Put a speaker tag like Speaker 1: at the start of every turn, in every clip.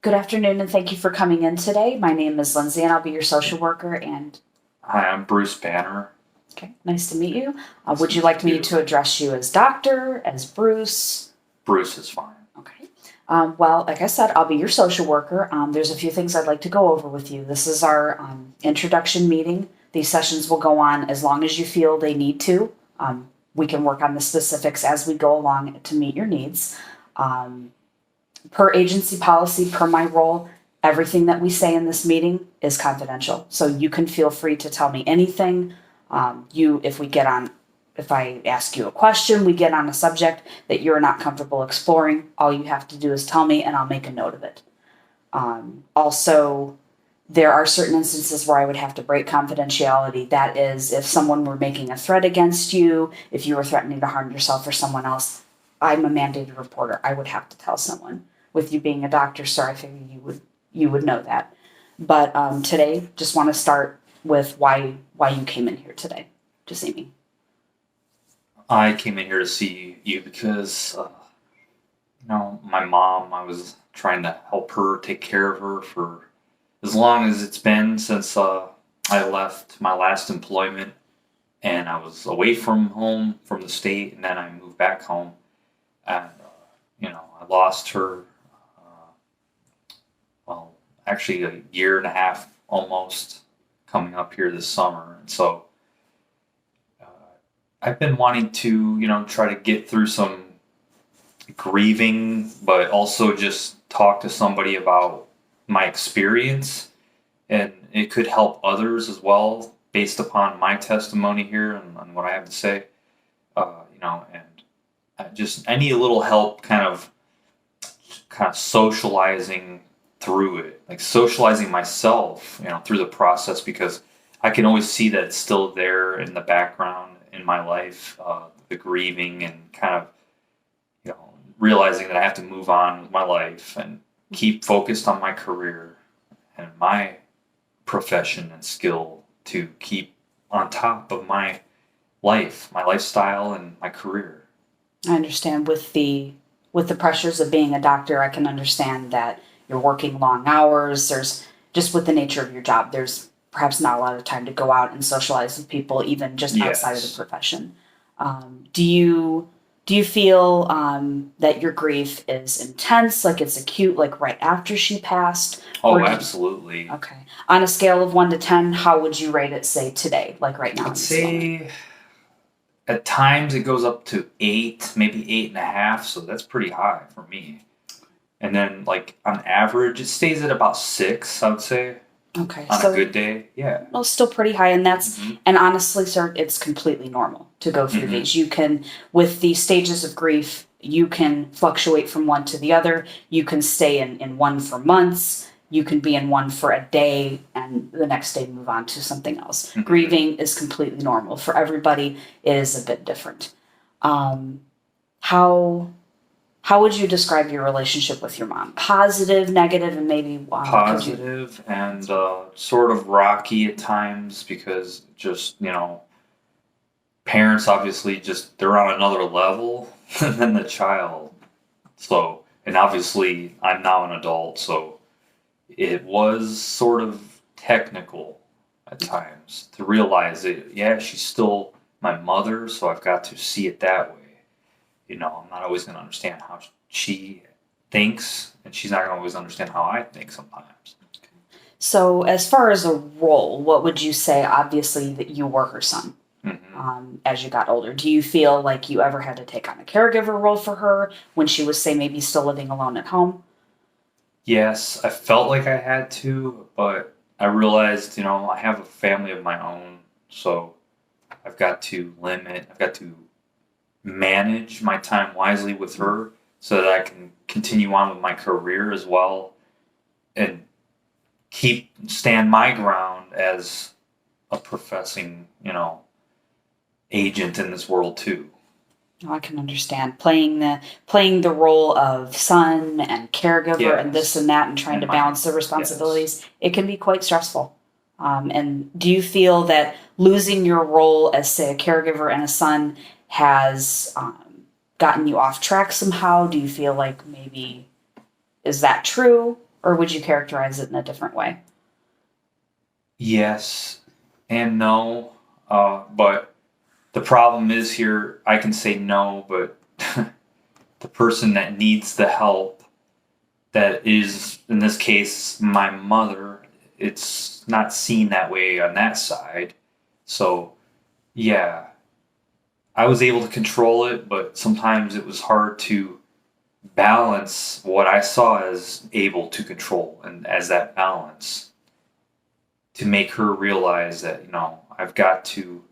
Speaker 1: Good afternoon, and thank you for coming in today. My name is Lindsay, and I'll be your social worker. And
Speaker 2: Hi, I'm Bruce Banner.
Speaker 1: okay, nice to meet you.
Speaker 2: Nice
Speaker 1: Would
Speaker 2: to
Speaker 1: you
Speaker 2: meet
Speaker 1: like me
Speaker 2: you.
Speaker 1: to address you as Doctor, as Bruce?
Speaker 2: Bruce is fine.
Speaker 1: Okay. Well, like I said, I'll be your social worker. There's a few things I'd like to go over with you. This is our introduction meeting. These sessions will go on as long as you feel they need to. We can work on the specifics as we go along to meet your needs. Per agency policy, per my role, everything that we say in this meeting is confidential. So you can feel free to tell me anything. If I ask you a question, we get on a subject that you're not comfortable exploring, all you have to do is tell me and I'll make a note of it. Also, there are certain instances where I would have to break confidentiality. That is, if someone were making a threat against you, if you were threatening to harm yourself or someone else, I'm a mandated reporter. I would have to tell someone. With you being a doctor, sir, I figure you would know that. But today, just want to start with why you came in here today to see me.
Speaker 2: I came in here to see you because, my mom, I was trying to help her take care of her for as long as it's been since I left my last employment and I was away from home, from the state, and then I moved back home. And, I lost her, well, actually a year and a half almost coming up here this summer. And so uh, I've been wanting to, try to get through some grieving, but also just talk to somebody about my experience. And it could help others as well based upon my testimony here and what I have to say. And I need a little help kind of socializing through it, like socializing myself, through the process because I can always see that it's still there in the background in my life, the grieving and kind of, realizing that I have to move on with my life and keep focused on my career and my profession and skill to keep on top of my life, my lifestyle and my career.
Speaker 1: I understand with the pressures of being a doctor, I can understand that you're working long hours. There's just with the nature of your job, there's perhaps not a lot of time to go out and socialize with people, even just outside of the
Speaker 2: Yes.
Speaker 1: profession. Do you feel that your grief is intense, like it's acute, like right after she passed?
Speaker 2: Oh,
Speaker 1: Or
Speaker 2: absolutely.
Speaker 1: okay, on a scale of 1 to 10, how would you rate it? Say today, like right now in
Speaker 2: I'd
Speaker 1: this moment.
Speaker 2: say at times it goes up to 8, maybe 8.5, so that's pretty high for me. And then, like, on average, it stays at about 6, I would say,
Speaker 1: Okay,
Speaker 2: on a
Speaker 1: so
Speaker 2: good day. Yeah.
Speaker 1: well, still pretty high, and
Speaker 2: Hmm.
Speaker 1: honestly, sir, it's completely normal to go through
Speaker 2: Hmm.
Speaker 1: these. You can, with the stages of grief, you can fluctuate from one to the other. You can stay in one for months. You can be in one for a day, and the next day move on to something else.
Speaker 2: Hmm.
Speaker 1: Grieving is completely normal. For everybody, it is a bit different. Um, how how would you describe your relationship with your mom? Positive, negative, and maybe could you?
Speaker 2: Positive and sort of rocky at times because just, parents obviously just, they're on another level than the child. So, and obviously I'm now an adult, so it was sort of technical at times to realize it. Yeah, she's still my mother, so I've got to see it that way. I'm not always going to understand how she thinks, and she's not going to always understand how I think sometimes.
Speaker 1: So, as far as a role, what would you say? Obviously, that you were her son
Speaker 2: Hmm.
Speaker 1: as you got older. Do you feel like you ever had to take on a caregiver role for her when she was, say, maybe still living alone at home?
Speaker 2: Yes, I felt like I had to, but I realized, I have a family of my own, so I've got to manage my time wisely with her so that I can continue on with my career as well and stand my ground as a professing, agent in this world too.
Speaker 1: Oh, I can understand playing the role of son and caregiver and this and
Speaker 2: Yes,
Speaker 1: that and trying to
Speaker 2: and my
Speaker 1: balance the
Speaker 2: yes.
Speaker 1: responsibilities. It can be quite stressful. And do you feel that losing your role as, say, a caregiver and a son has gotten you off track somehow? Do you feel like maybe is that true? Or would you characterize it in a different way?
Speaker 2: Yes and no. But the problem is here, I can say no, but the person that needs the help, that is, in this case, my mother, it's not seen that way on that side. So, yeah, I was able to control it, but sometimes it was hard to balance what I saw as able to control and as that balance to make her realize that, I've got to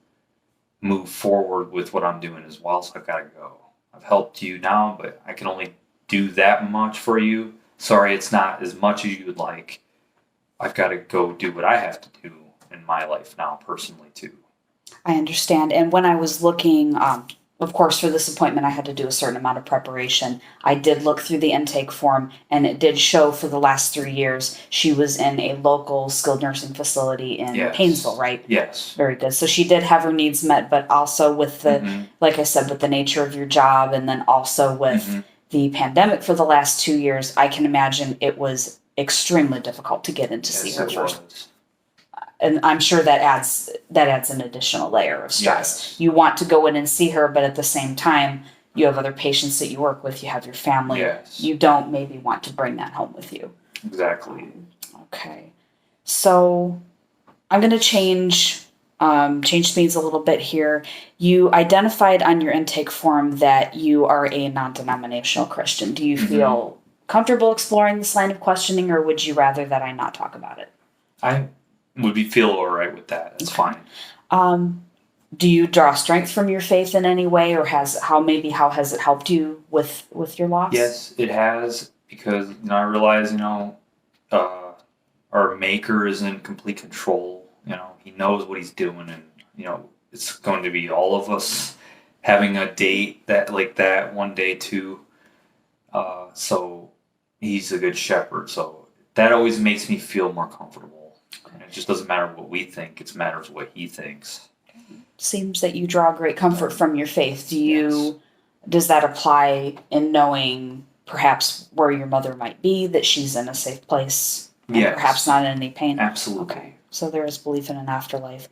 Speaker 2: move forward with what I'm doing as well. So I've got to go. I've helped you now, but I can only do that much for you. Sorry, it's not as much as you would like. I've got to go do what I have to do in my life now, personally, too.
Speaker 1: I understand. And when I was looking, of course, for this appointment, I had to do a certain amount of preparation. I did look through the intake form, and it did show for the last 3 years she was in a local skilled nursing facility in
Speaker 2: Yes.
Speaker 1: Painesville, right?
Speaker 2: Yes.
Speaker 1: Very good. So she did have her needs met, but also with the,
Speaker 2: Mhm.
Speaker 1: like I said, with the nature of your job, and then also with
Speaker 2: Mhm.
Speaker 1: the pandemic for the last 2 years, I can imagine it was extremely difficult to get in to see
Speaker 2: Yes,
Speaker 1: her
Speaker 2: it
Speaker 1: first.
Speaker 2: was.
Speaker 1: And I'm sure that adds an additional layer of stress.
Speaker 2: Yes.
Speaker 1: You want to go in and see her, but at the same time, you have other patients that you work with, you have your family.
Speaker 2: Yes.
Speaker 1: You don't maybe want to bring that home with you.
Speaker 2: Exactly.
Speaker 1: Okay. So I'm going to change speeds a little bit here. You identified on your intake form that you are a non-denominational Christian. Do you
Speaker 2: Mhm.
Speaker 1: feel comfortable exploring this line of questioning, or would you rather that I not talk about it?
Speaker 2: I would feel all right with that. That's
Speaker 1: Okay.
Speaker 2: fine.
Speaker 1: Do you draw strength from your faith in any way, or how has it helped you with your loss?
Speaker 2: Yes, it has, because I realize our Maker is in complete control. He knows what he's doing, and it's going to be all of us having a date that like that one day too. So he's a good shepherd. So that always makes me feel more comfortable. And it just doesn't matter what we think; it matters what he thinks.
Speaker 1: Seems that you draw great comfort from your faith. Does that apply in knowing perhaps where your mother might be, that she's in a safe place, and
Speaker 2: Yes.
Speaker 1: perhaps not in any pain?
Speaker 2: Absolutely.
Speaker 1: Okay, so there is belief in an afterlife.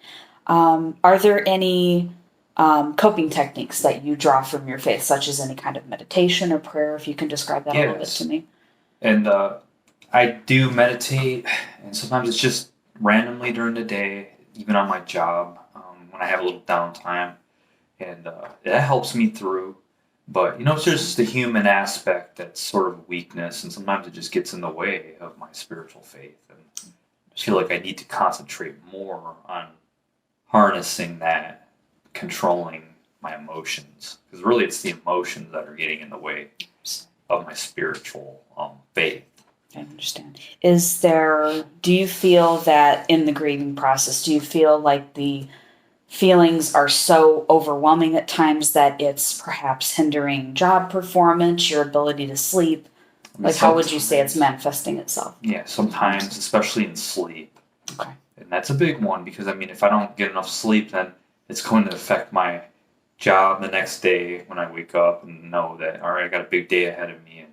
Speaker 1: Are there any coping techniques that you draw from your faith, such as any kind of meditation or prayer? If you can describe that a little bit
Speaker 2: Yes.
Speaker 1: to me.
Speaker 2: And I do meditate, and sometimes it's just randomly during the day, even on my job, when I have a little downtime, and that helps me through. But it's just the human aspect that's sort of weakness, and sometimes it just gets in the way of my spiritual faith. And I just feel like I need to concentrate more on harnessing that, controlling my emotions, because really it's the emotions that are getting in the way of my spiritual faith.
Speaker 1: I understand. Do you feel that in the grieving process, do you feel like the feelings are so overwhelming at times that it's perhaps hindering job performance, your ability to sleep?
Speaker 2: I mean,
Speaker 1: Like, how would you say it's
Speaker 2: sometimes-
Speaker 1: manifesting itself?
Speaker 2: Yeah, sometimes, especially in sleep.
Speaker 1: Okay.
Speaker 2: And that's a big one, because if I don't get enough sleep, then it's going to affect my job the next day when I wake up and know that, all right, I got a big day ahead of me and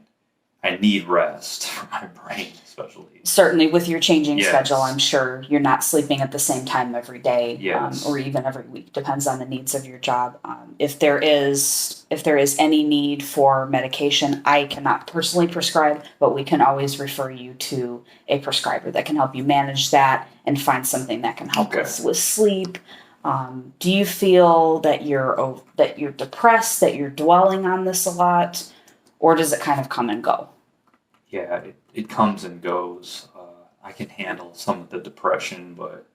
Speaker 2: I need rest for my brain, especially.
Speaker 1: Certainly, with your changing
Speaker 2: Yes.
Speaker 1: schedule, I'm sure you're not sleeping at the same time every day,
Speaker 2: Yes.
Speaker 1: or even every week. Depends on the needs of your job. If there is any need for medication, I cannot personally prescribe, but we can always refer you to a prescriber that can help you manage that and find something that can help
Speaker 2: Okay.
Speaker 1: with sleep. Do you feel that you're depressed, that you're dwelling on this a lot, or does it kind of come and go?
Speaker 2: Yeah, it comes and goes. I can handle some of the depression, but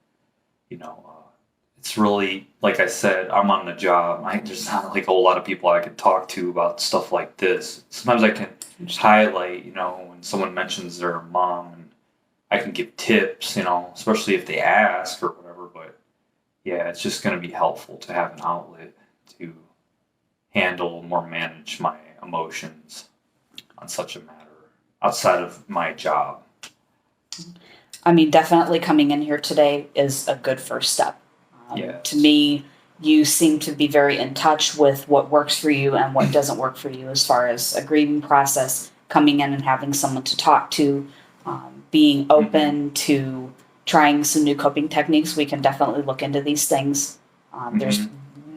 Speaker 2: it's really, like I said, I'm on the job. There's not like a whole lot of people I can talk to about stuff like this. Sometimes I can highlight, when someone mentions their mom, and I can give tips, especially if they ask or whatever. But yeah, it's just going to be helpful to have an outlet to manage my emotions on such a matter outside of my job.
Speaker 1: I mean, definitely coming in here today is a good first step.
Speaker 2: Yes.
Speaker 1: To me, you seem to be very in touch with what works for you and what doesn't work for you as far as a grieving process, coming in and having someone to talk to, Being open to trying some new coping techniques, we can definitely look into these things. There's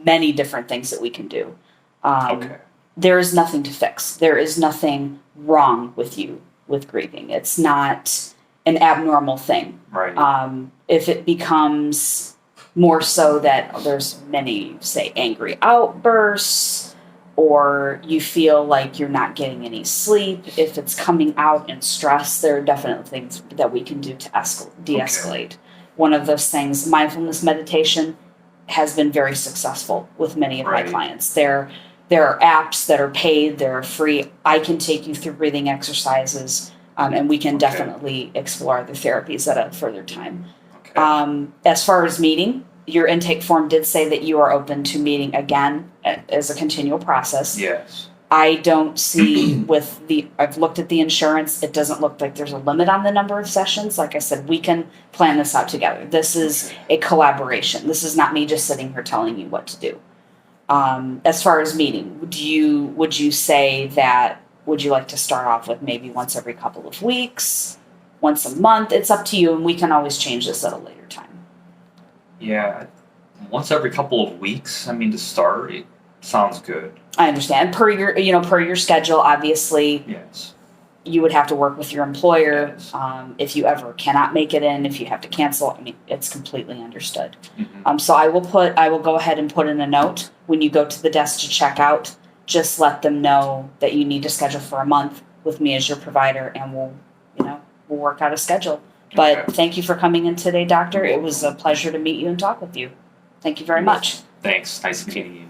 Speaker 1: many different things that we can do.
Speaker 2: Okay.
Speaker 1: There is nothing to fix. There is nothing wrong with you with grieving. It's not an abnormal thing.
Speaker 2: Right.
Speaker 1: If it becomes more so that there's many, say, angry outbursts, or you feel like you're not getting any sleep, if it's coming out in stress, there are definitely things that we can do to de-escalate. One of those things, mindfulness meditation, has been very successful with many of my
Speaker 2: Right.
Speaker 1: clients. There are apps that are paid, they're free. I can take you through breathing exercises, and we can
Speaker 2: Okay.
Speaker 1: definitely explore other therapies at a further time.
Speaker 2: Okay.
Speaker 1: As far as meeting, your intake form did say that you are open to meeting again as a continual process.
Speaker 2: Yes.
Speaker 1: I don't see I've looked at the insurance, it doesn't look like there's a limit on the number of sessions. Like I said, we can plan this out together. This is a collaboration. This is not me just sitting here telling you what to do. As far as meeting, would you say that, would you like to start off with maybe once every couple of weeks, once a month? It's up to you, and we can always change this at a later time.
Speaker 2: Yeah. Once every couple of weeks, I mean, to start, it sounds good.
Speaker 1: I understand. Per your schedule, obviously,
Speaker 2: Yes.
Speaker 1: you would have to work with your employer.
Speaker 2: Yes.
Speaker 1: If you ever cannot make it in, if you have to cancel, I mean, it's completely understood.
Speaker 2: Mhm.
Speaker 1: So I will go ahead and put in a note when you go to the desk to check out. Just let them know that you need to schedule for a month with me as your provider, and we'll work out a schedule. But
Speaker 2: Okay.
Speaker 1: thank you for coming in today, doctor. It was a pleasure to meet you and talk with you. Thank you very much.
Speaker 2: Thanks. Nice meeting you.